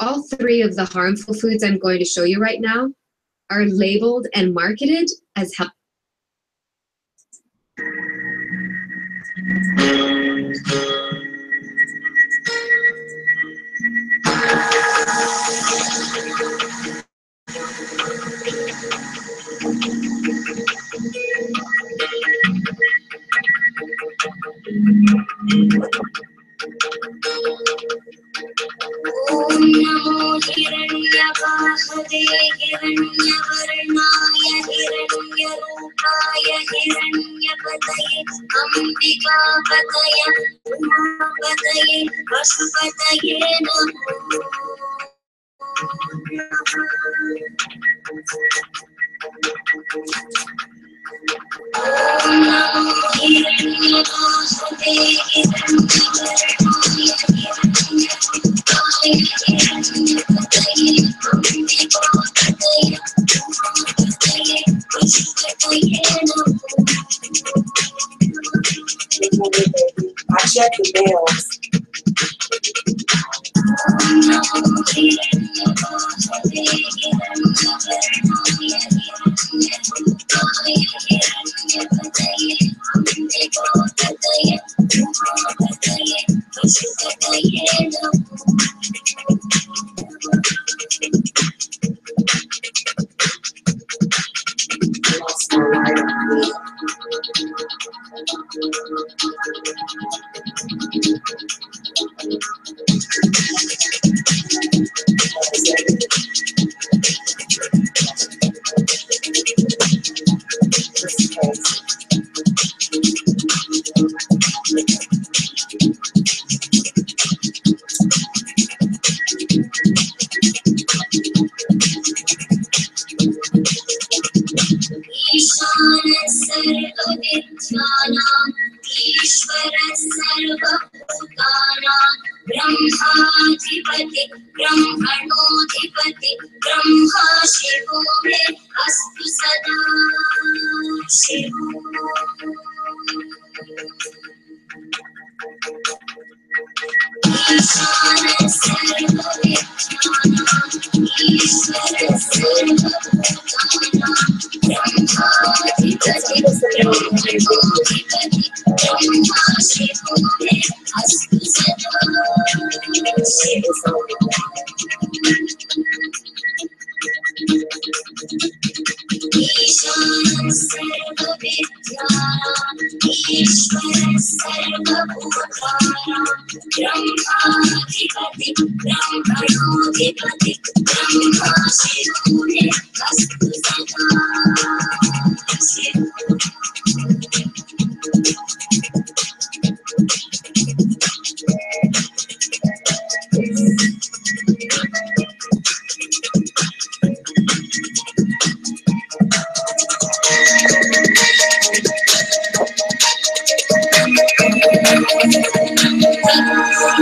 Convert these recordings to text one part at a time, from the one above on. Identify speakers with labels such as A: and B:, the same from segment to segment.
A: All three of the harmful foods I'm going to show you right now are labeled and marketed as healthy.
B: Om Namo Hiranyavahade Hiranyavarnaya Hiranyarupaya Hiranyapataye Ambikapataye Umapataye Vasupataye Namo. Om Namo Hiranyavahade Hiranyavarnaya I check the bells. Brahmadipati, Brahmanodipati, Brahma Shivo me astu sada Shivo. Ishvara sarva vijnana, Ishvara sarva bhutana, Brahmadipati, Brahmanodipati, Brahma Shivo me astu sada Shivo. Ishvara sarva vidyana, Ishvara sarva bhutana, Brahmadipati, Brahmanodipati, Brahma Shivo me astu sada Shivo.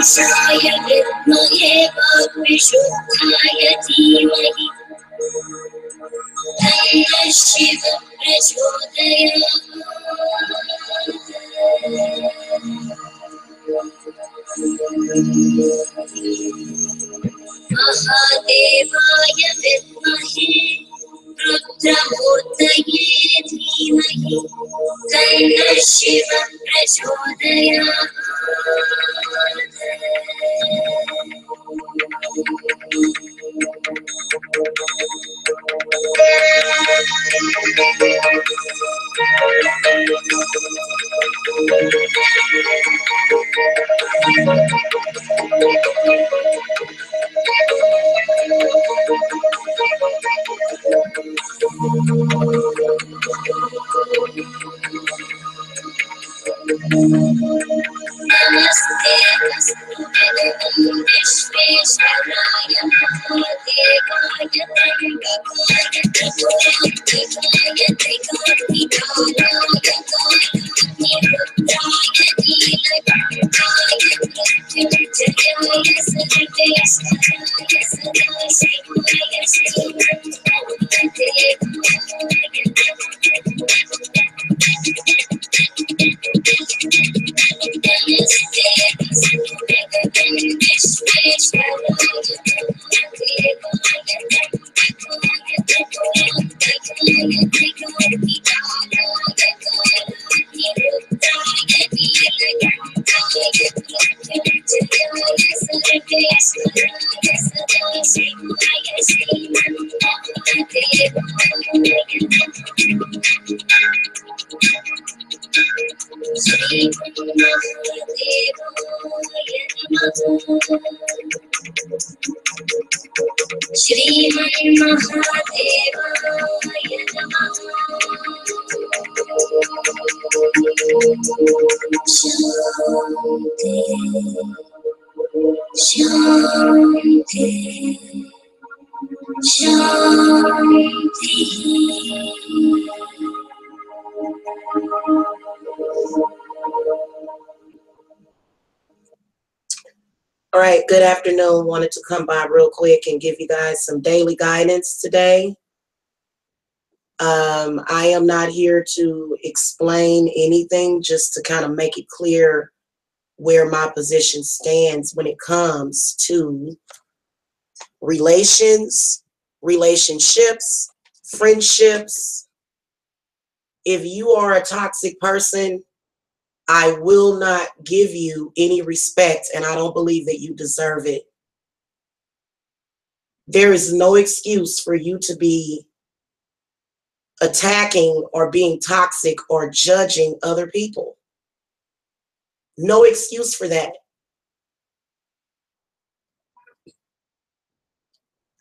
B: Saya Vidmahe Vishuddhaya Dhimahi Tanna Shiva Prachodayat. Mahadevaya Vidmahe Rudramurtaye Dhimahi Tanna Shiva Prachodayat. Namaste Vastu Vedam Vishveshwaraya Mahadevaya Trambakaya Tripurandikaya Trikartikaraya Nirudraya Neelakantaya Mrityunjayaya Sarveshwaraya Sadashivaya Srivatmadevaya. Namaste Vastu Vedam Vishveshwaraya
C: All right, good afternoon. Wanted to come by real quick and give you guys some daily guidance today. I am not here to explain anything, just to kind of make it clear where my position stands when it comes to relationships, friendships. If you are a toxic person, I will not give you any respect, and I don't believe that you deserve it. There is no excuse for you to be attacking or being toxic or judging other people. No excuse for that.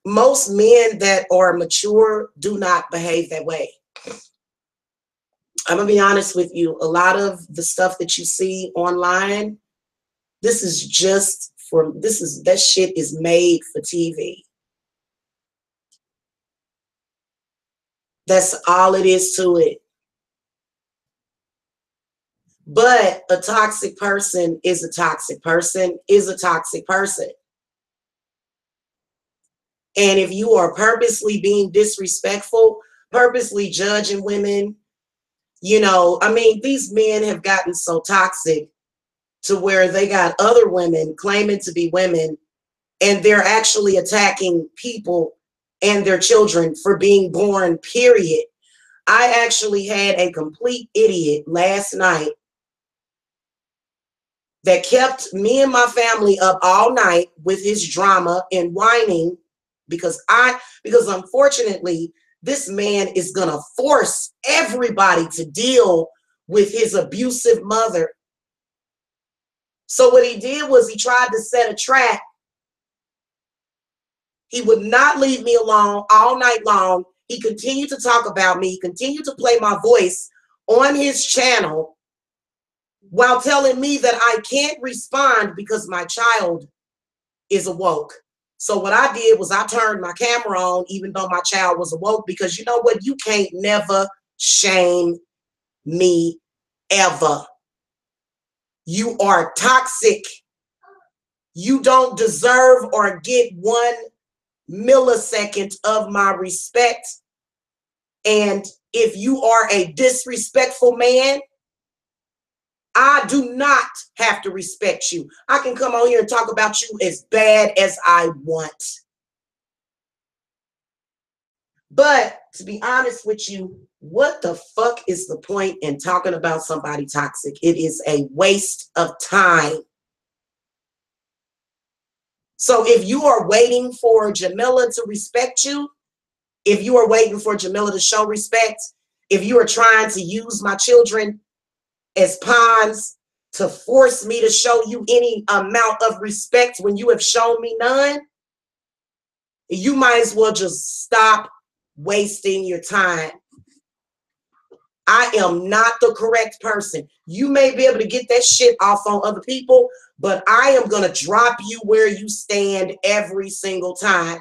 C: Most men that are mature do not behave that way. I'm gonna be honest with you. A lot of the stuff that you see online, that shit is made for TV. That's all it is to it. But a toxic person is a toxic person is a toxic person. And if you are purposely being disrespectful, purposely judging women, these men have gotten so toxic to where they got other women claiming to be women, and they're actually attacking people and their children for being born, period. I actually had a complete idiot last night that kept me and my family up all night with his drama and whining because unfortunately this man is gonna force everybody to deal with his abusive mother. So what he did was he tried to set a trap. He would not leave me alone all night long. He continued to talk about me. He continued to play my voice on his channel while telling me that I can't respond because my child is awoke. So what I did was I turned my camera on even though my child was awoke, because you know what? You can't never shame me ever. You are toxic. You don't deserve or get 1 millisecond of my respect. And if you are a disrespectful man, I do not have to respect you. I can come on here and talk about you as bad as I want. But to be honest with you, what the fuck is the point in talking about somebody toxic? It is a waste of time. So if you are waiting for Jamila to respect you, if you are waiting for Jamila to show respect, if you are trying to use my children as pawns to force me to show you any amount of respect when you have shown me none, you might as well just stop wasting your time. I am not the correct person. You may be able to get that shit off on other people, but I am going to drop you where you stand every single time.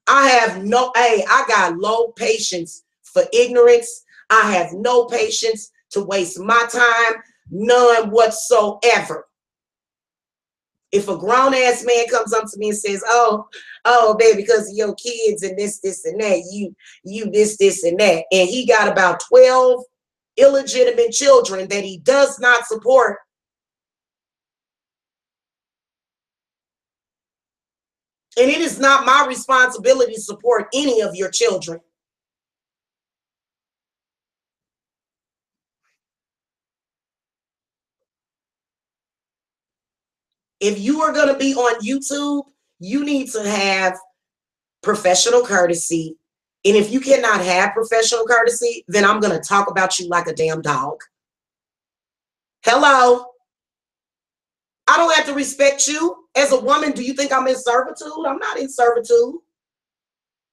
C: I got low patience for ignorance. I have no patience to waste my time, none whatsoever. If a grown-ass man comes up to me and says, oh, baby, because of your kids and this, and that, you this, and that, and he got about 12 illegitimate children that he does not support, And it is not my responsibility to support any of your children. If you are going to be on YouTube, you need to have professional courtesy. And if you cannot have professional courtesy, then I'm going to talk about you like a damn dog. Hello? I don't have to respect you. As a woman, do you think I'm in servitude? I'm not in servitude.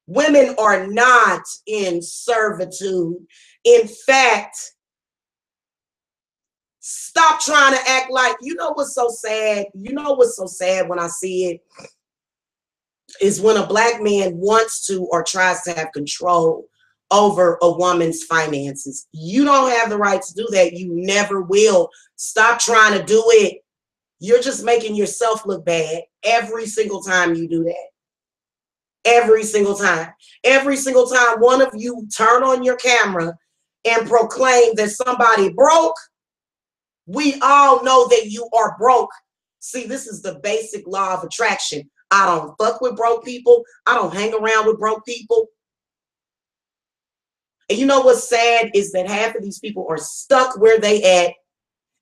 C: Women are not in servitude. In fact, stop trying to act like, you know what's so sad? You know what's so sad when I see it? Is when a Black man wants to or tries to have control over a woman's finances. You don't have the right to do that. You never will. Stop trying to do it. You're just making yourself look bad every single time you do that. Every single time. Every single time one of you turn on your camera and proclaim that somebody broke, we all know that you are broke. See, this is the basic law of attraction. I don't fuck with broke people. I don't hang around with broke people. And you know what's sad is that half of these people are stuck where they at,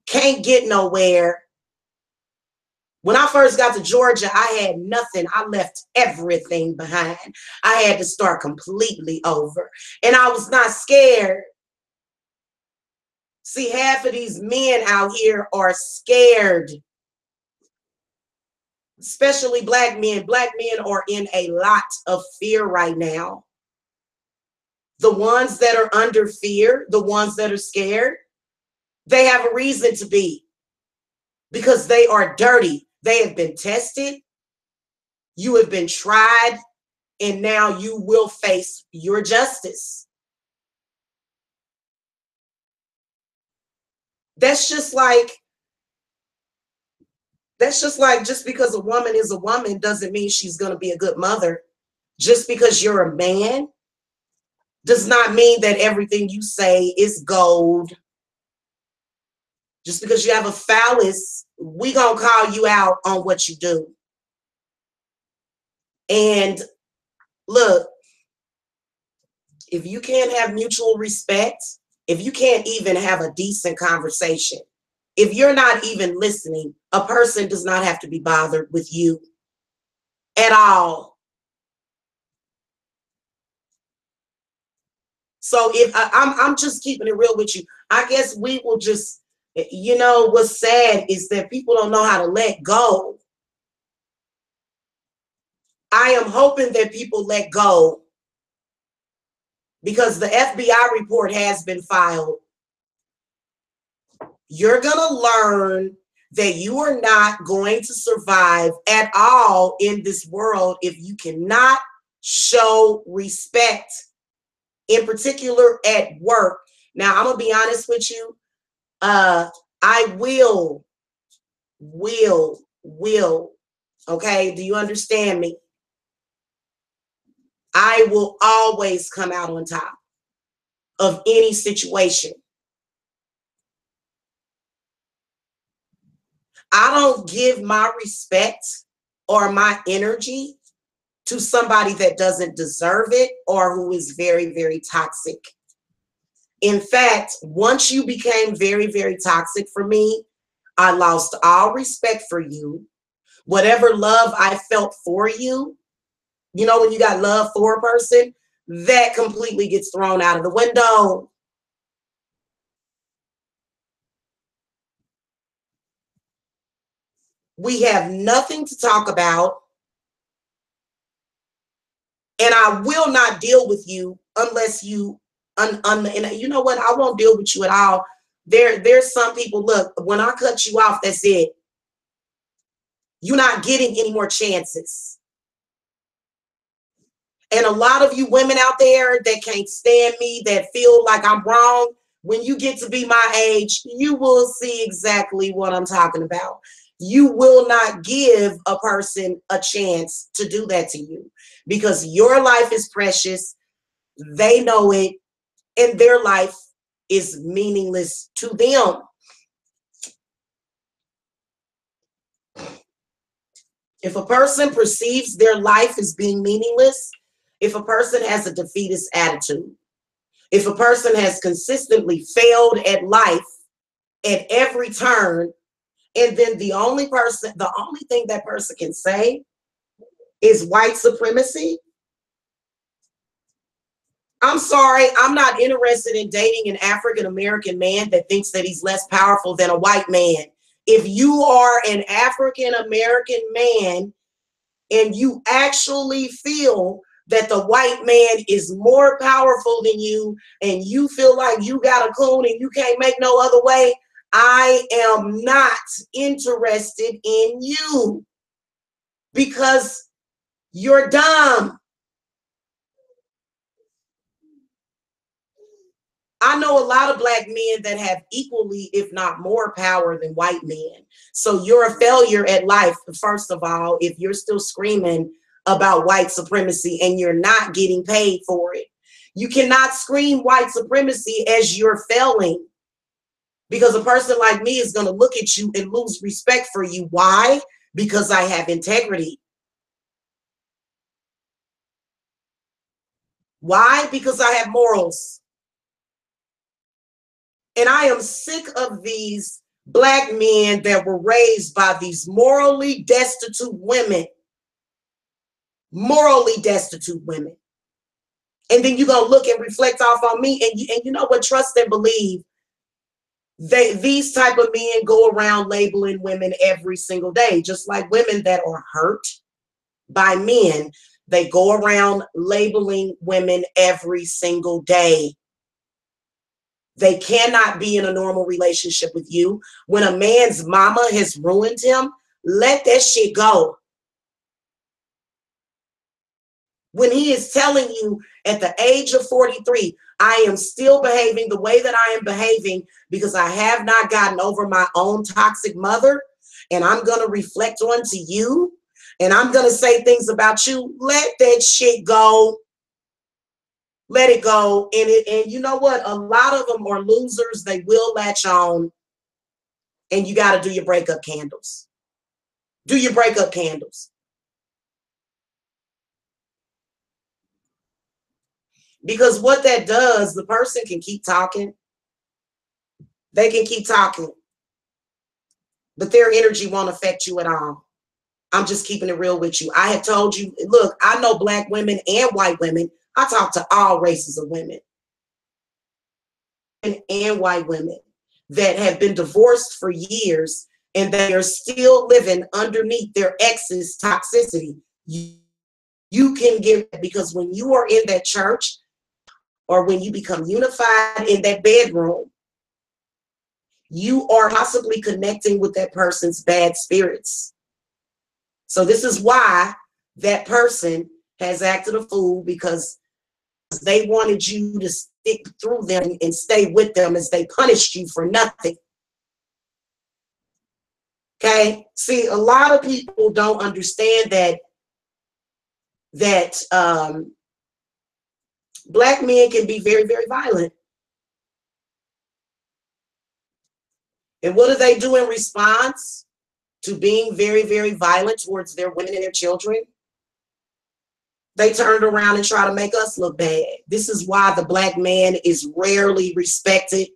C: can't get nowhere. When I first got to Georgia, I had nothing. I left everything behind. I had to start completely over. And I was not scared. See, half of these men out here are scared. Especially Black men. Black men are in a lot of fear right now. The ones that are under fear, the ones that are scared, they have a reason to be. Because they are dirty. They have been tested. You have been tried. And now you will face your justice. That's just like just because a woman is a woman doesn't mean she's going to be a good mother. Just because you're a man does not mean that everything you say is gold. Just because you have a phallus, we gonna call you out on what you do. And look, if you can't have mutual respect, if you can't even have a decent conversation, if you're not even listening, a person does not have to be bothered with you at all. So if I'm just keeping it real with you, I guess we will just, you know, what's sad is that people don't know how to let go. I am hoping that people let go because the FBI report has been filed. You're going to learn that you are not going to survive at all in this world if you cannot show respect, in particular at work. Now, I'm going to be honest with you. I will, okay? Do you understand me? I will always come out on top of any situation. I don't give my respect or my energy to somebody that doesn't deserve it or who is very, very toxic. In fact, once you became very, very toxic for me, I lost all respect for you. Whatever love I felt for you, you know, when you got love for a person, that completely gets thrown out of the window. We have nothing to talk about. And I will not deal with you unless you, and you know what? I won't deal with you at all. There's some people, look, when I cut you off, that's it. You're not getting any more chances. And a lot of you women out there that can't stand me, that feel like I'm wrong, when you get to be my age, you will see exactly what I'm talking about. You will not give a person a chance to do that to you because your life is precious. They know it, and their life is meaningless to them. If a person perceives their life as being meaningless, if a person has a defeatist attitude, if a person has consistently failed at life at every turn, and then the only thing that person can say is white supremacy, I'm sorry, I'm not interested in dating an African American man that thinks that he's less powerful than a white man. If you are an African American man and you actually feel that the white man is more powerful than you, and you feel like you got a coon and you can't make no other way, I am not interested in you because you're dumb. I know a lot of black men that have equally, if not more power than white men. So you're a failure at life, first of all, if you're still screaming about white supremacy and you're not getting paid for it. You cannot scream white supremacy as you're failing, because a person like me is going to look at you and lose respect for you. Why? Because I have integrity. Why? Because I have morals. And I am sick of these black men that were raised by these morally destitute women. Morally destitute women. And then you're going to look and reflect off on me. And you know what? Trust and believe. These type of men go around labeling women every single day, just like women that are hurt by men. They go around labeling women every single day. They cannot be in a normal relationship with you. When a man's mama has ruined him, let that shit go. When he is telling you at the age of 43, I am still behaving the way that I am behaving because I have not gotten over my own toxic mother, and I'm going to reflect onto you, and I'm going to say things about you, let that shit go. Let it go. And you know what? A lot of them are losers. They will latch on, and you got to do your breakup candles. Do your breakup candles. Because what that does, the person can keep talking. They can keep talking, but their energy won't affect you at all. I'm just keeping it real with you. I have told you, look, I know black women and white women. I talk to all races of women and white women that have been divorced for years and they are still living underneath their ex's toxicity. You can get, because when you are in that church or when you become unified in that bedroom, you are possibly connecting with that person's bad spirits. So this is why that person has acted a fool, because they wanted you to stick through them and stay with them as they punished you for nothing. Okay? See, a lot of people don't understand that black men can be very, very violent. And what do they do in response to being very, very violent towards their women and their children? They turned around and try to make us look bad. This is why the black man is rarely respected.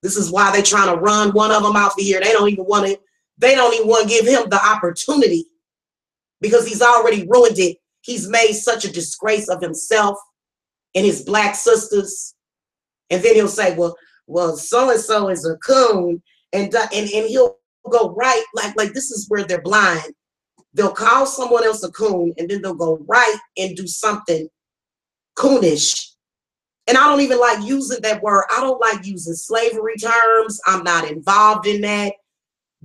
C: This is why they're trying to run one of them out for here. They don't even want to give him the opportunity, because he's already ruined it. He's made such a disgrace of himself and his black sisters. And then he'll say, well, so-and-so is a coon. And he'll go right, like this is where they're blind. They'll call someone else a coon, and then they'll go right and do something coonish. And I don't even like using that word. I don't like using slavery terms. I'm not involved in that.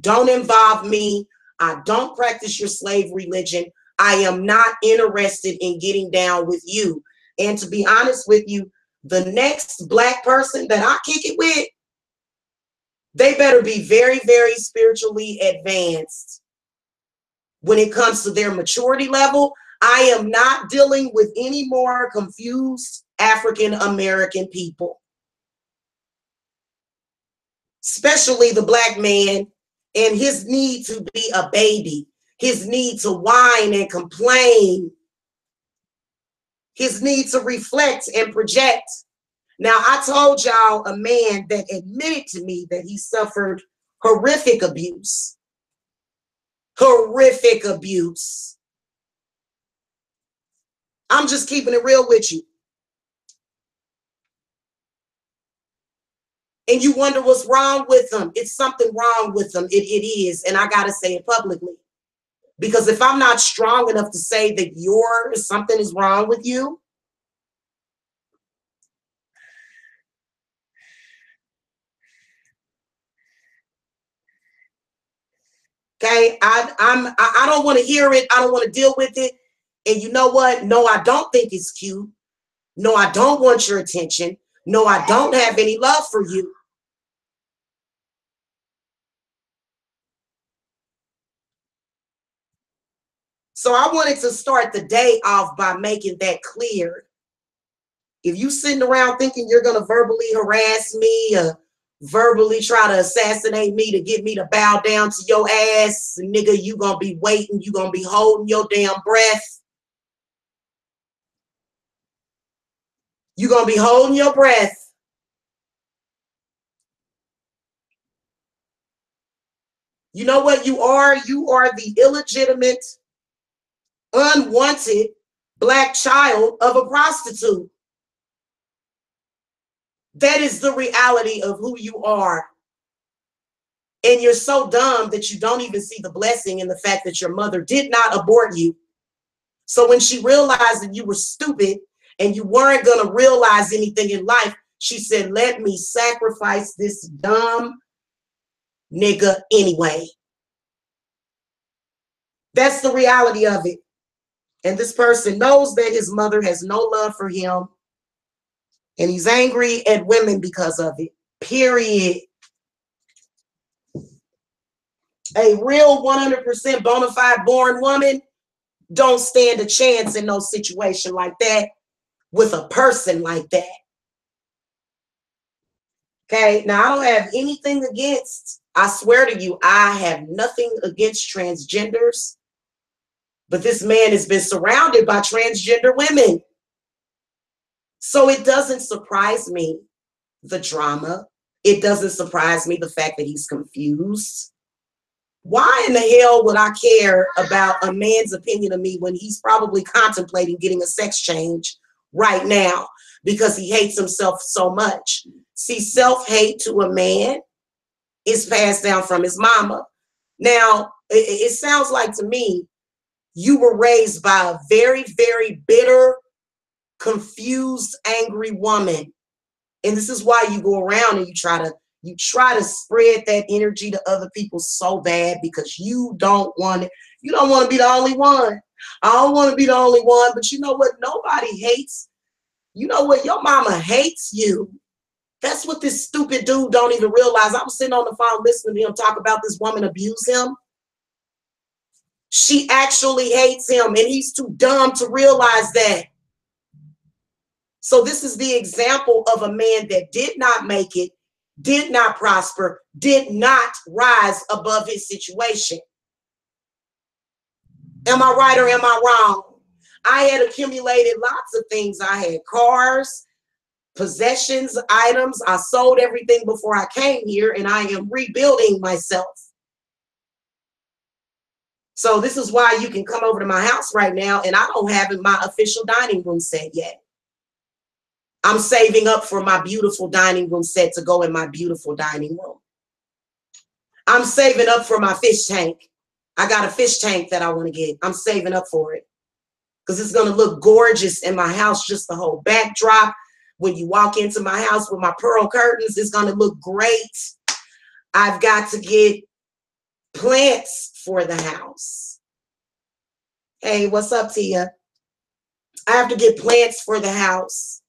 C: Don't involve me. I don't practice your slave religion. I am not interested in getting down with you. And to be honest with you, the next black person that I kick it with, they better be very, very spiritually advanced when it comes to their maturity level. I am not dealing with any more confused African American people, especially the black man and his need to be a baby. his need to whine and complain, his need to reflect and project. Now, I told y'all a man that admitted to me that he suffered horrific abuse. Horrific abuse. I'm just keeping it real with you. And you wonder what's wrong with them. It's something wrong with them. It is. And I got to say it publicly. Because if I'm not strong enough to say that something is wrong with you, okay, I don't want to hear it. I don't want to deal with it. And you know what? No, I don't think it's cute. No, I don't want your attention. No, I don't have any love for you. So I wanted to start the day off by making that clear. If you sitting around thinking you're going to verbally harass me or verbally try to assassinate me to get me to bow down to your ass, nigga, you going to be waiting. You going to be holding your damn breath. You going to be holding your breath. You know what you are? You are the illegitimate, unwanted black child of a prostitute. That is the reality of who you are. And you're so dumb that you don't even see the blessing in the fact that your mother did not abort you. So when she realized that you were stupid and you weren't going to realize anything in life, she said, let me sacrifice this dumb nigga anyway. That's the reality of it. And this person knows that his mother has no love for him. And he's angry at women because of it. Period. A real 100% bona fide born woman don't stand a chance in no situation like that with a person like that. Okay, now I don't have anything against, I swear to you, I have nothing against transgenders. But this man has been surrounded by transgender women. So it doesn't surprise me, the drama. It doesn't surprise me, the fact that he's confused. Why in the hell would I care about a man's opinion of me when he's probably contemplating getting a sex change right now because he hates himself so much? See, self-hate to a man is passed down from his mama. Now, it sounds like to me, you were raised by a very, very bitter, confused, angry woman. And this is why you go around and you try to spread that energy to other people so bad because you don't want it. You don't want to be the only one. I don't want to be the only one, but you know what? Nobody hates. You know what? Your mama hates you. That's what this stupid dude don't even realize. I was sitting on the phone listening to him talk about this woman abuse him. She actually hates him, and he's too dumb to realize that. So this is the example of a man that did not make it, did not prosper, did not rise above his situation. Am I right or am I wrong? I had accumulated lots of things. I had cars, possessions, items. I sold everything before I came here, and I am rebuilding myself. So this is why you can come over to my house right now, and I don't have my official dining room set yet. I'm saving up for my beautiful dining room set to go in my beautiful dining room. I'm saving up for my fish tank. I got a fish tank that I want to get. I'm saving up for it because it's going to look gorgeous in my house, just the whole backdrop. When you walk into my house with my pearl curtains, it's going to look great. I've got to get plants for the house. Hey, what's up, Tia? I have to get plants for the house.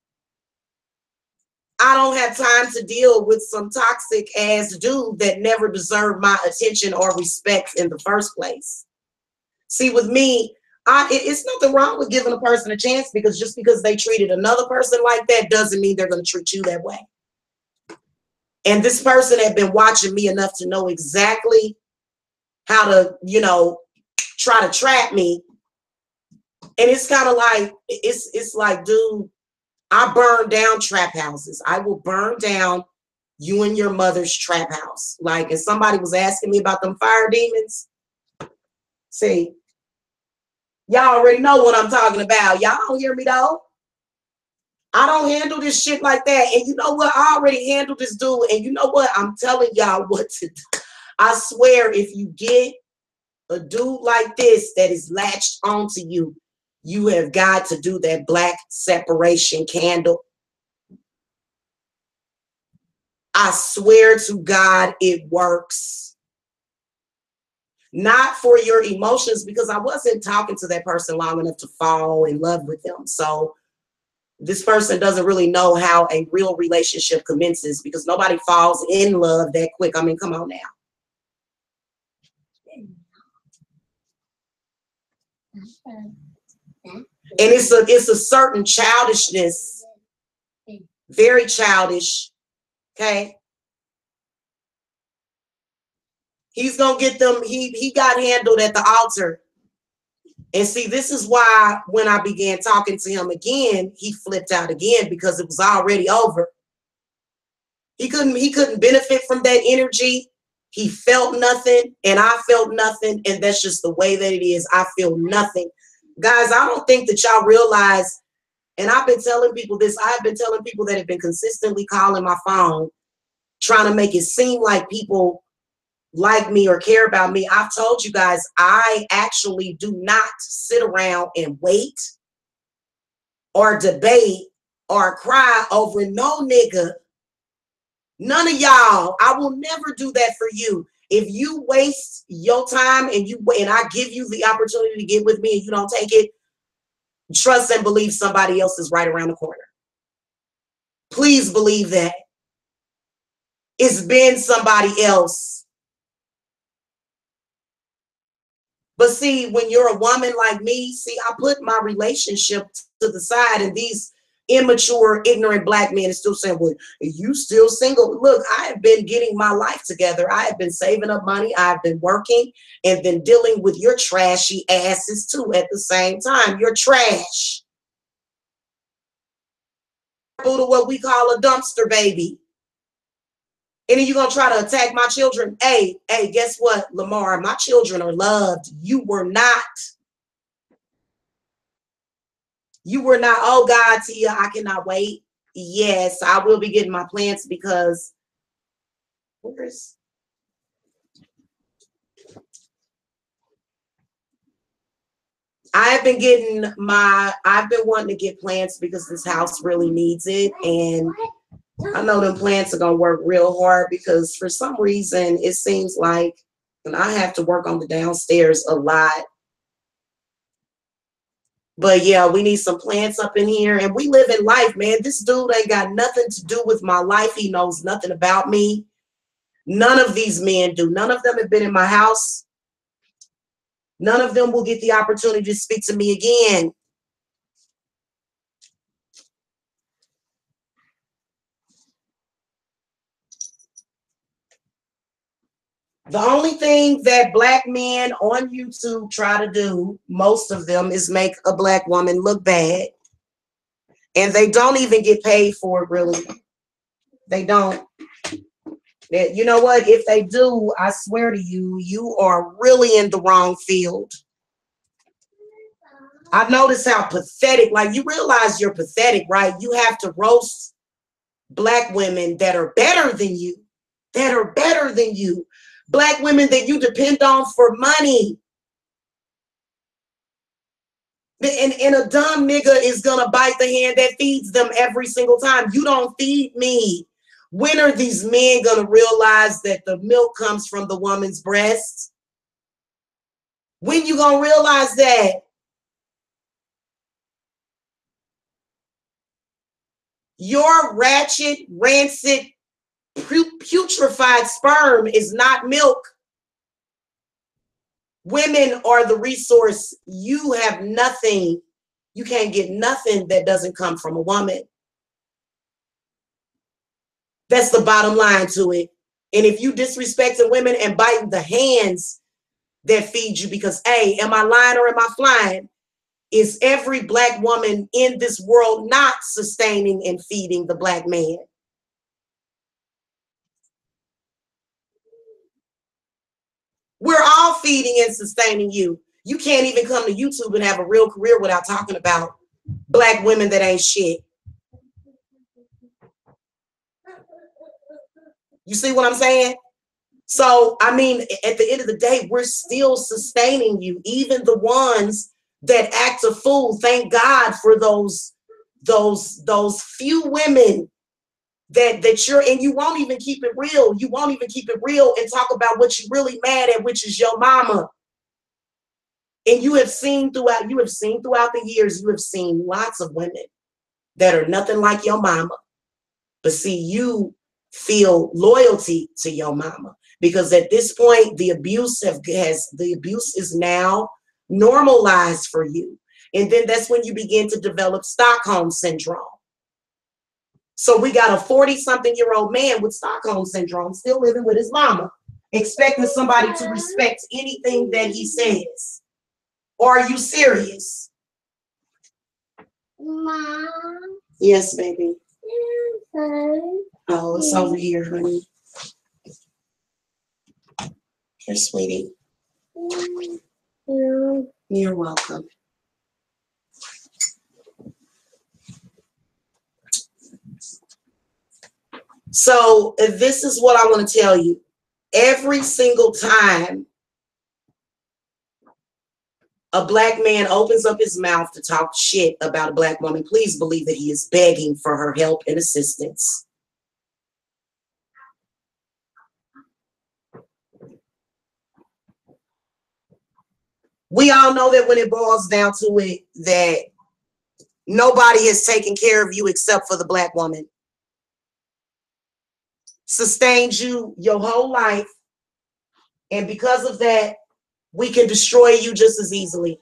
C: I don't have time to deal with some toxic ass dude that never deserved my attention or respect in the first place. See, with me, it's nothing wrong with giving a person a chance, because just because they treated another person like that doesn't mean they're going to treat you that way. And this person had been watching me enough to know exactly how to, try to trap me. And it's kind of like, it's like, dude, I burn down trap houses. I will burn down you and your mother's trap house. Like, and somebody was asking me about them fire demons. See, y'all already know what I'm talking about. Y'all don't hear me though. I don't handle this shit like that. And you know what? I already handled this dude. And you know what? I'm telling y'all what to do. I swear, if you get a dude like this that is latched onto you, you have got to do that black separation candle. I swear to God, it works. Not for your emotions, because I wasn't talking to that person long enough to fall in love with them. So this person doesn't really know how a real relationship commences, because nobody falls in love that quick. I mean, come on now. And it's a certain childishness, very childish. Okay. He's gonna get them, he got handled at the altar. And see, this is why when I began talking to him again, he flipped out again, because it was already over. He couldn't benefit from that energy. He felt nothing, and I felt nothing, and that's just the way that it is. I feel nothing. Guys, I don't think that y'all realize, and I've been telling people this, I've been telling people that have been consistently calling my phone, trying to make it seem like people like me or care about me. I've told you guys, I actually do not sit around and wait or debate or cry over no nigga. None of y'all. I will never do that for you. If you waste your time and I give you the opportunity to get with me and you don't take it, trust and believe somebody else is right around the corner. Please believe that. It's been somebody else. But see, when you're a woman like me, see, I put my relationship to the side, and these immature, ignorant black men are still saying, well, you still single? Look, I have been getting my life together. I have been saving up money. I've been working and then dealing with your trashy asses too at the same time. You're trash. To what we call a dumpster baby. And then you're going to try to attack my children. Hey, guess what, Lamar? My children are loved. You were not. You were not. Oh, God, Tia, I cannot wait. Yes, I will be getting my plants, because I've been wanting to get plants because this house really needs it. And I know them plants are going to work real hard, because for some reason it seems like, and I have to work on the downstairs a lot. But yeah, we need some plants up in here, and we live in life, man. This dude ain't got nothing to do with my life. He knows nothing about me. None of these men do. None of them have been in my house. None of them will get the opportunity to speak to me again. The only thing that black men on YouTube try to do, most of them, is make a black woman look bad. And they don't even get paid for it, really. They don't. You know what? If they do, I swear to you, you are really in the wrong field. I notice how pathetic, like, you realize you're pathetic, right? You have to roast black women that are better than you, Black women that you depend on for money. And a dumb nigga is gonna bite the hand that feeds them every single time. You don't feed me. When are these men gonna realize that the milk comes from the woman's breast? When you gonna realize that? Your ratchet, rancid, putrefied sperm is not milk. Women are the resource. You have nothing. You can't get nothing that doesn't come from a woman. That's the bottom line to it. And if you disrespecting women and biting the hands that feed you, because A, am I lying or am I flying? Is every Black woman in this world not sustaining and feeding the Black man? We're all feeding and sustaining you. You can't even come to YouTube and have a real career without talking about Black women that ain't shit. You see what I'm saying? So, I mean, at the end of the day, we're still sustaining you. Even the ones that act a fool, thank God for those few women that you're, and you won't even keep it real. You won't even keep it real and talk about what you're really mad at, which is your mama. And you have seen throughout the years, you have seen lots of women that are nothing like your mama. But see, you feel loyalty to your mama, because at this point, the abuse is now normalized for you. And then that's when you begin to develop Stockholm syndrome. So we got a 40-something-year-old man with Stockholm syndrome still living with his mama, expecting somebody to respect anything that he says. Or are you serious?
B: Mom.
C: Yes, baby.
B: Okay.
C: Oh, it's over here, honey. Here, sweetie.
B: Yeah.
C: You're welcome. So this is what I want to tell you. Every single time a Black man opens up his mouth to talk shit about a Black woman, please believe that he is begging for her help and assistance. We all know that when it boils down to it, that nobody has taken care of you except for the Black woman. Sustained you your whole life, and because of that, we can destroy you just as easily.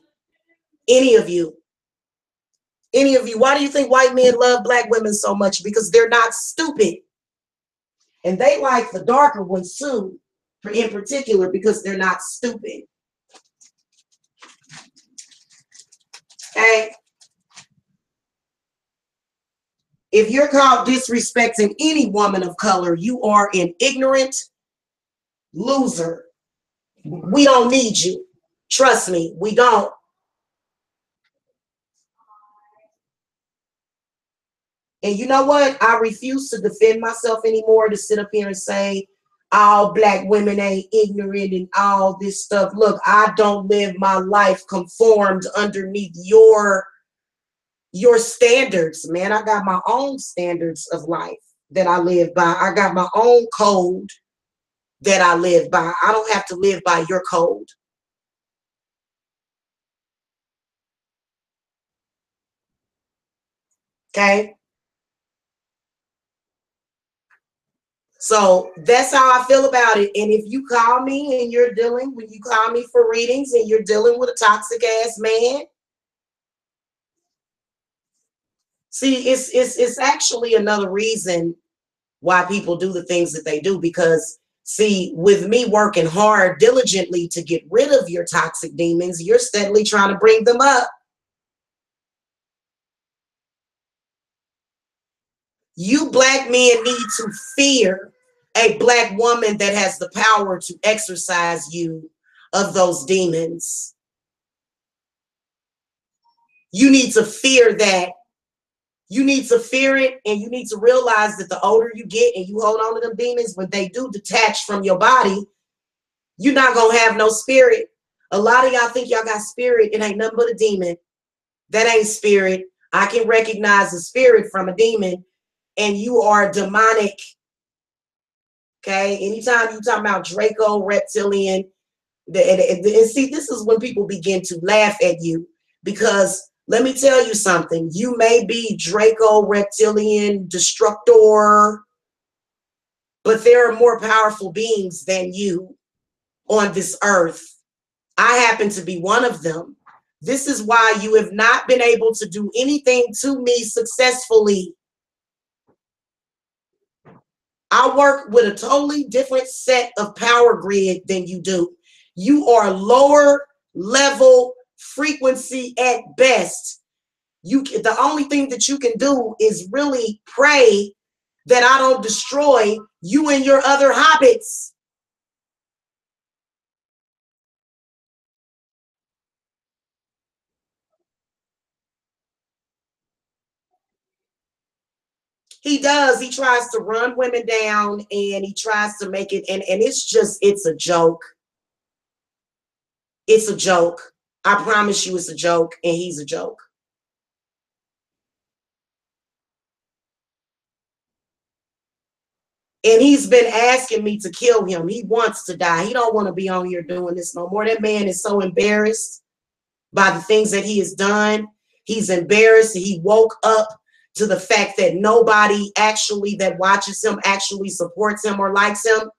C: Any of you. Any of you. Why do you think white men love Black women so much? Because they're not stupid. And they like the darker ones too, in particular, because they're not stupid. Okay? If you're caught disrespecting any woman of color, you are an ignorant loser. We don't need you. Trust me, we don't. And you know what? I refuse to defend myself anymore, to sit up here and say all Black women ain't ignorant and all this stuff. Look, I don't live my life conformed underneath your standards, man. I got my own standards of life that I live by. I got my own code that I live by. I don't have to live by your code. Okay? So that's how I feel about it. And if you call me and when you call me for readings and you're dealing with a toxic ass man, see, it's actually another reason why people do the things that they do. Because see, with me working hard diligently to get rid of your toxic demons, you're steadily trying to bring them up. You Black men need to fear a Black woman that has the power to exorcise you of those demons. You need to fear that. You need to fear it, and you need to realize that the older you get and you hold on to them demons, when they do detach from your body, you're not going to have no spirit. A lot of y'all think y'all got spirit. It ain't nothing but a demon. That ain't spirit. I can recognize a spirit from a demon, and you are demonic. Okay? Anytime you talk about Draco, reptilian, and see, this is when people begin to laugh at you, because let me tell you something. You may be Draco, reptilian, destructor, but there are more powerful beings than you on this earth. I happen to be one of them. This is why you have not been able to do anything to me successfully. I work with a totally different set of power grid than you do. You are lower level frequency at best. The only thing that you can do is really pray that I don't destroy you and your other hobbits. He does. He tries to run women down and he tries to make it, and it's a joke. It's a joke. I promise you it's a joke, and he's a joke. And he's been asking me to kill him. He wants to die. He don't want to be on here doing this no more. That man is so embarrassed by the things that he has done. He's embarrassed. He woke up to the fact that nobody actually that watches him actually supports him or likes him.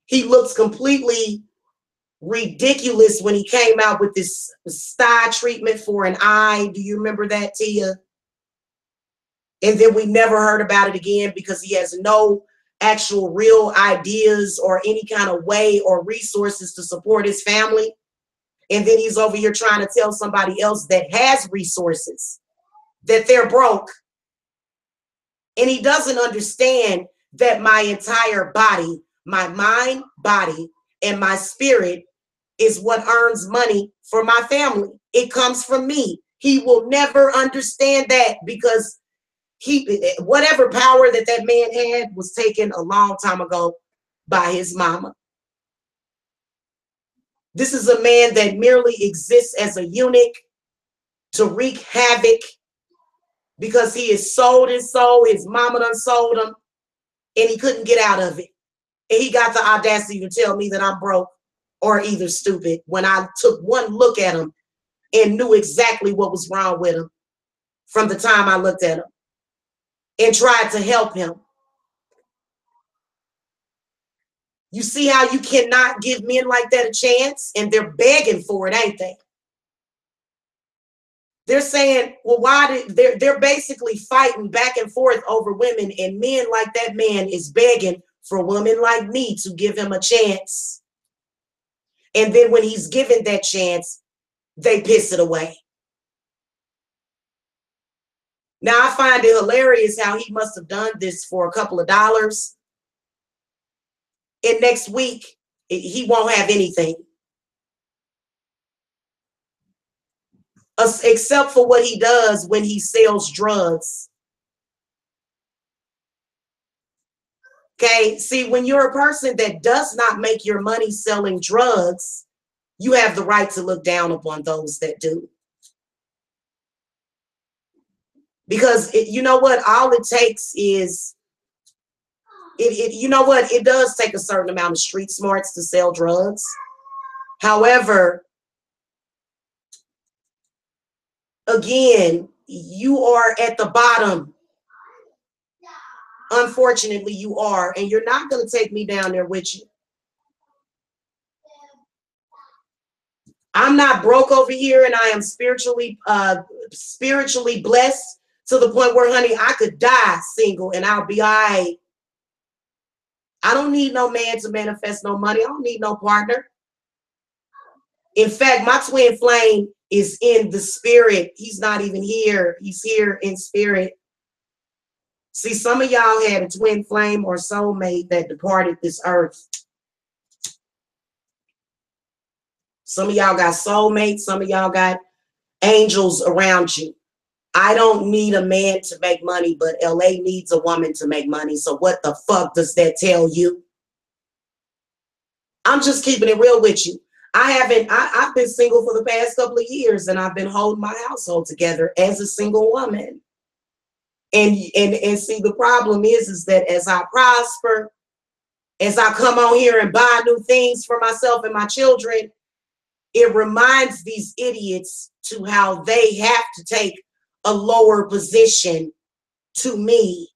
C: He looks completely ridiculous when he came out with this sty treatment for an eye. Do you remember that, Tia? And then we never heard about it again because he has no actual real ideas or any kind of way or resources to support his family. And then he's over here trying to tell somebody else that has resources that they're broke. And he doesn't understand that my entire body, my mind, body, and my spirit is what earns money for my family. It comes from me. He will never understand that because whatever power that man had was taken a long time ago by his mama. This is a man that merely exists as a eunuch to wreak havoc because he is sold his soul. His mama done sold him and he couldn't get out of it. And he got the audacity to tell me that I'm broke or either stupid when I took one look at him and knew exactly what was wrong with him from the time I looked at him and tried to help him. You see how you cannot give men like that a chance? And they're begging for it, ain't they? They're saying, well, they're basically fighting back and forth over women, and men like that man is begging for a woman like me to give him a chance. And then when he's given that chance, they piss it away. Now, I find it hilarious how he must have done this for a couple of dollars. And next week, he won't have anything. Except for what he does when he sells drugs. Okay, see, when you're a person that does not make your money selling drugs, you have the right to look down upon those that do. Because you know what? All it takes is, you know what? It does take a certain amount of street smarts to sell drugs. However, again, you are at the bottom. Unfortunately, you are, and you're not going to take me down there with you. I'm not broke over here, and I am spiritually blessed to the point where, honey, I could die single and I'll be all right. I don't need no man to manifest no money. I don't need no partner. In fact, my twin flame is in the spirit. He's not even here. He's here in spirit. See, some of y'all had a twin flame or soulmate that departed this earth. Some of y'all got soulmates. Some of y'all got angels around you. I don't need a man to make money, but LA needs a woman to make money. So what the fuck does that tell you? I'm just keeping it real with you. I've been single for the past couple of years, and I've been holding my household together as a single woman. And see, the problem is that as I prosper, as I come on here and buy new things for myself and my children, it reminds these idiots to how they have to take a lower position to me.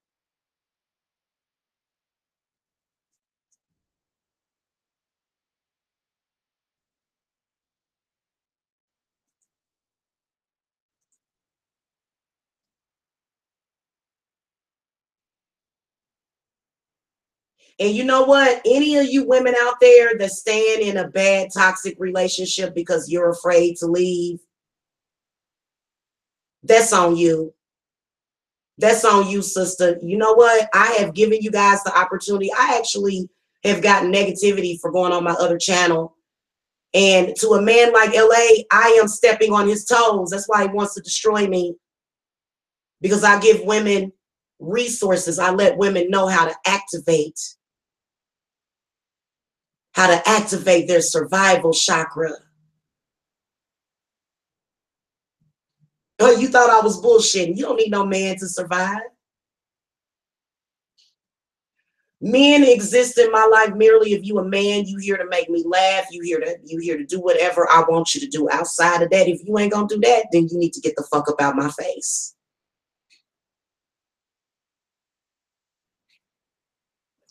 C: And you know what? Any of you women out there that stand in a bad, toxic relationship because you're afraid to leave, that's on you. That's on you, sister. You know what? I have given you guys the opportunity. I actually have gotten negativity for going on my other channel. And to a man like LA, I am stepping on his toes. That's why he wants to destroy me. Because I give women resources. I let women know how to activate their survival chakra. Oh, you thought I was bullshitting. You don't need no man to survive. Men exist in my life merely if you a man, you here to make me laugh, you here to do whatever I want you to do. Outside of that, if you ain't gonna do that, then you need to get the fuck up out my face.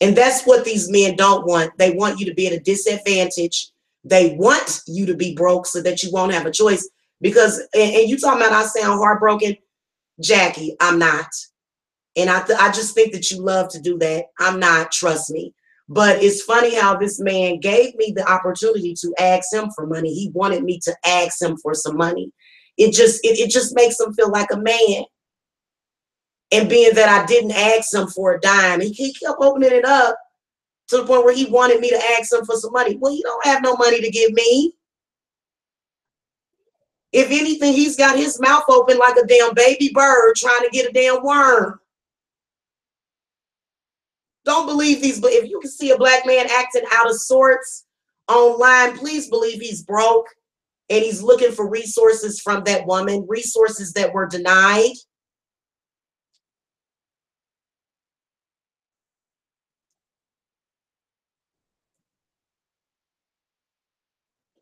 C: And that's what these men don't want. They want you to be at a disadvantage. They want you to be broke so that you won't have a choice. Because, and you talking about I sound heartbroken, Jackie, I'm not. And I just think that you love to do that. I'm not, trust me. But it's funny how this man gave me the opportunity to ask him for money. He wanted me to ask him for some money. It just makes him feel like a man. And being that I didn't ask him for a dime, he kept opening it up to the point where he wanted me to ask him for some money. Well, you don't have no money to give me. If anything, he's got his mouth open like a damn baby bird trying to get a damn worm. Don't believe these, but if you can see a black man acting out of sorts online, please believe he's broke and he's looking for resources from that woman, resources that were denied.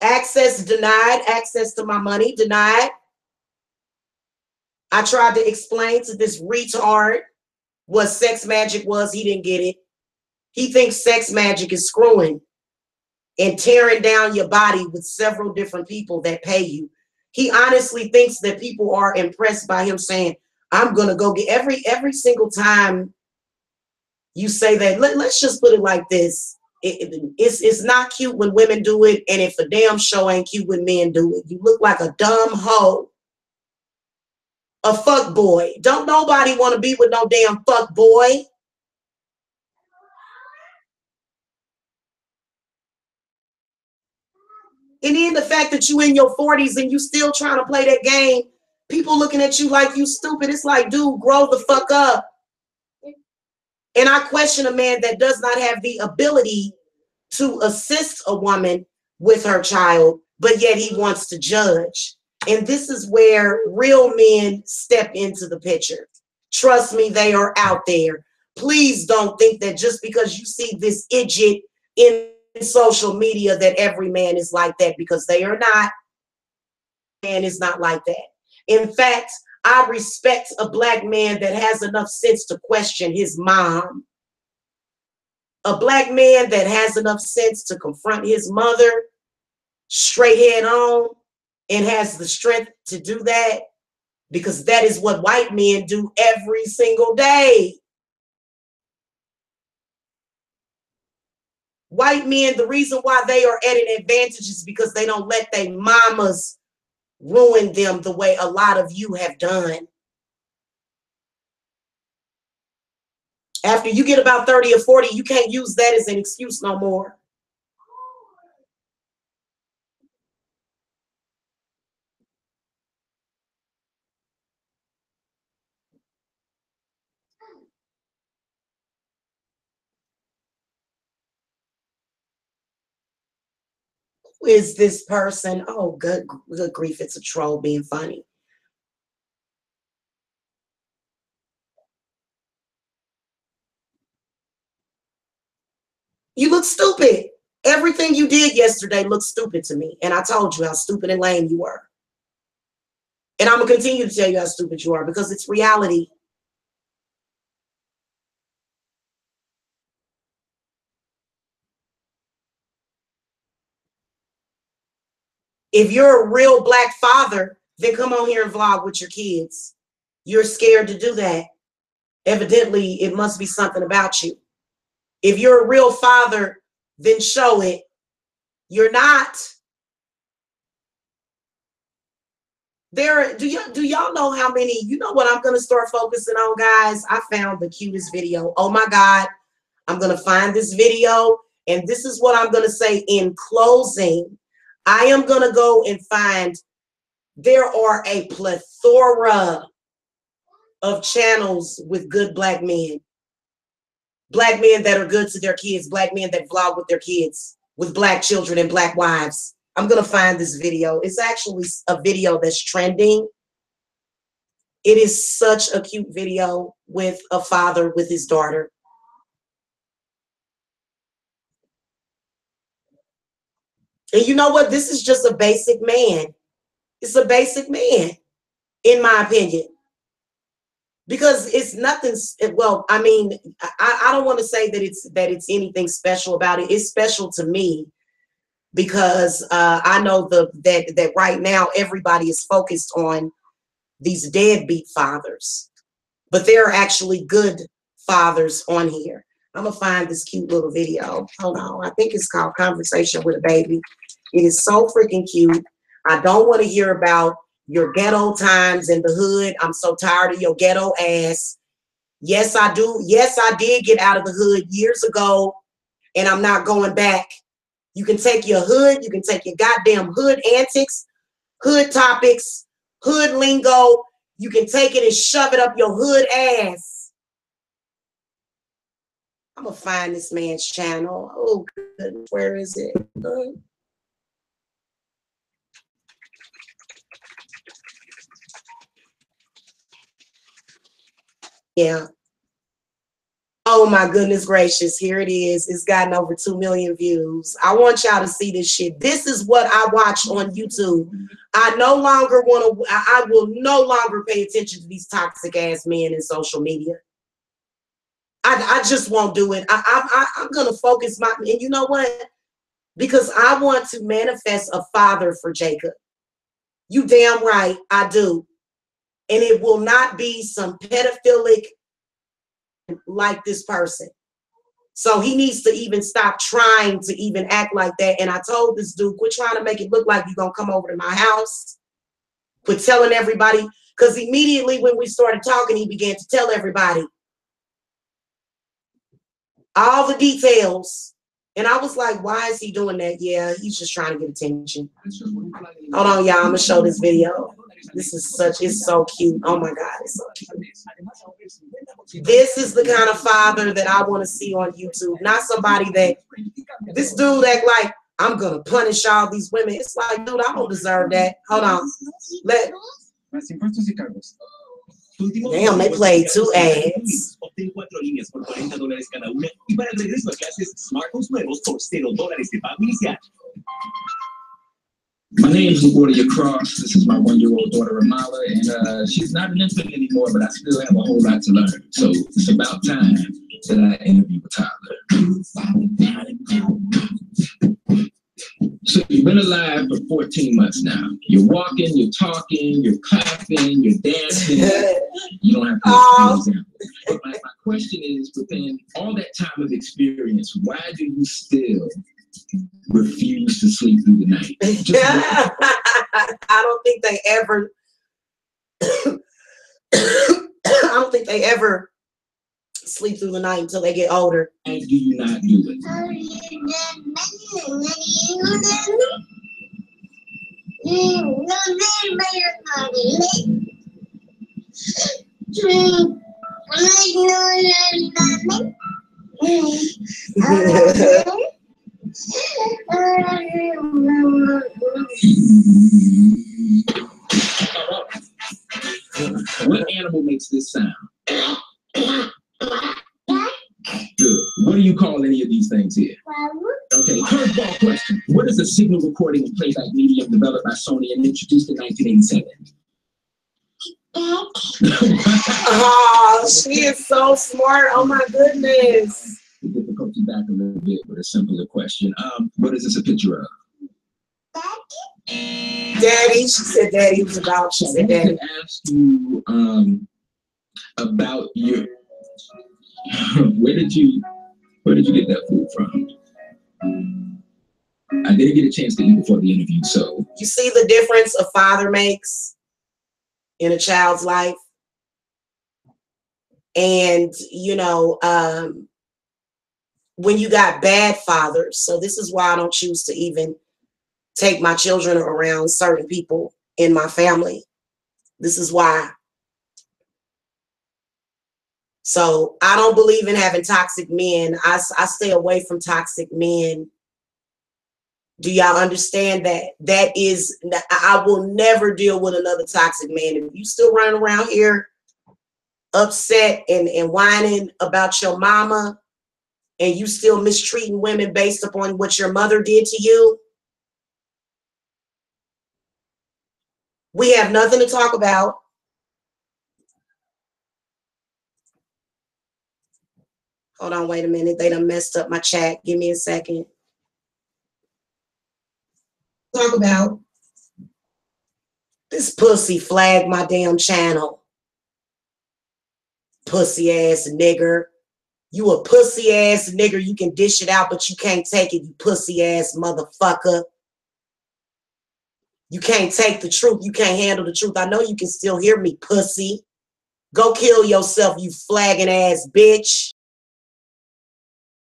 C: Access denied, access to my money denied. I tried to explain to this retard what sex magic was. He didn't get it. He thinks sex magic is screwing and tearing down your body with several different people that pay you. He honestly thinks that people are impressed by him saying, I'm going to go get every single time you say that. Let's just put it like this. It's not cute when women do it, and if a damn show ain't cute when men do it. You look like a dumb hoe. A fuck boy. Don't nobody want to be with no damn fuck boy. And then the fact that you in your 40s and you still trying to play that game, people looking at you like you stupid. It's like, dude, grow the fuck up. And I question a man that does not have the ability to assist a woman with her child, but yet he wants to judge. And this is where real men step into the picture. Trust me, they are out there. Please don't think that just because you see this idiot in social media that every man is like that, because they are not. Man is not like that. In fact, I respect a black man that has enough sense to question his mom. A black man that has enough sense to confront his mother straight head on and has the strength to do that, because that is what white men do every single day. White men, the reason why they are at an advantage is because they don't let their mamas ruin them the way a lot of you have done. After you get about 30 or 40, you can't use that as an excuse no more. Who is this person? Oh, good grief, it's a troll being funny. You look stupid. Everything you did yesterday looked stupid to me. And I told you how stupid and lame you were. And I'm going to continue to tell you how stupid you are, because it's reality. If you're a real black father, then come on here and vlog with your kids. You're scared to do that. Evidently, it must be something about you. If you're a real father, then show it. You're not. Do y'all know how many? You know what I'm gonna start focusing on, guys? I found the cutest video. Oh my God, I'm gonna find this video, and this is what I'm gonna say in closing. I am gonna go and find. There are a plethora of channels with good black men that are good to their kids, black men that vlog with their kids, with black children and black wives. I'm going to find this video. It's actually a video that's trending. It is such a cute video with a father with his daughter. And you know what? This is just a basic man. It's a basic man, in my opinion. Because it's nothing, well, I mean, I don't want to say that it's anything special about it. It's special to me because I know that right now everybody is focused on these deadbeat fathers, but there are actually good fathers on here. I'm gonna find this cute little video. Hold on, I think it's called Conversation with a Baby. It is so freaking cute. I don't want to hear about your ghetto times in the hood. I'm so tired of your ghetto ass. Yes, I do. Yes, I did get out of the hood years ago, and I'm not going back. You can take your hood, you can take your goddamn hood antics, hood topics, hood lingo. You can take it and shove it up your hood ass. I'm gonna find this man's channel. Oh goodness, where is it? Yeah. Oh my goodness gracious, here it is. It's gotten over 2 million views. I want y'all to see this shit. This is what I watch on YouTube. I no longer want to, I will no longer pay attention to these toxic ass men in social media. I just won't do it. I'm going to focus and you know what? Because I want to manifest a father for Jacob. You damn right, I do. And it will not be some pedophilic like this person. So he needs to even stop trying to even act like that. And I told this dude, quit trying to make it look like you're going to come over to my house. Quit telling everybody. Because immediately when we started talking, he began to tell everybody all the details. And I was like, why is he doing that? Yeah, he's just trying to get attention. Hold on, y'all. I'm going to show this video. This is it's so cute. Oh my God, it's so cute. This is the kind of father that I want to see on YouTube. Not somebody that, this dude act like, I'm going to punish all these women. It's like, dude, I don't deserve that. Hold on. Damn, they played 2 ads.
D: My name is LaGuardia Cross. This is my 1-year-old daughter, Amala, and she's not an infant anymore, but I still have a whole lot to learn. So it's about time that I interview with Tyler. So you've been alive for 14 months now. You're walking, you're talking, you're clapping, you're dancing. You don't have to example. But my question is, within all that time of experience, why do you still refuse to sleep through the night?
C: I don't think they ever sleep through the night until they get older.
D: Why do you not do it? What animal makes this sound? Good. What do you call any of these things here? Okay, curveball question. What is a signal recording and playback medium developed by Sony and introduced in 1987?
C: Oh, she is so smart. Oh my goodness.
D: The difficulty back a little bit with a simpler question. What is this a picture of?
C: Daddy. She said daddy was about. She said daddy.
D: I ask you about your where did you Where did you get that food from? I didn't get a chance to eat before the interview, so.
C: You see the difference a father makes in a child's life? And, you know, when you got bad fathers, so this is why I don't choose to even take my children around certain people in my family. This is why. So I don't believe in having toxic men. I stay away from toxic men. Do y'all understand that? That is, I will never deal with another toxic man. If you still running around here upset and whining about your mama, and you still mistreating women based upon what your mother did to you, we have nothing to talk about. Hold on, wait a minute. They done messed up my chat. Give me a second. Talk about this pussy flagged my damn channel. Pussy ass nigger. You a pussy ass nigger. You can dish it out, but you can't take it, you pussy ass motherfucker. You can't take the truth. You can't handle the truth. I know you can still hear me, pussy. Go kill yourself, you flagging ass bitch.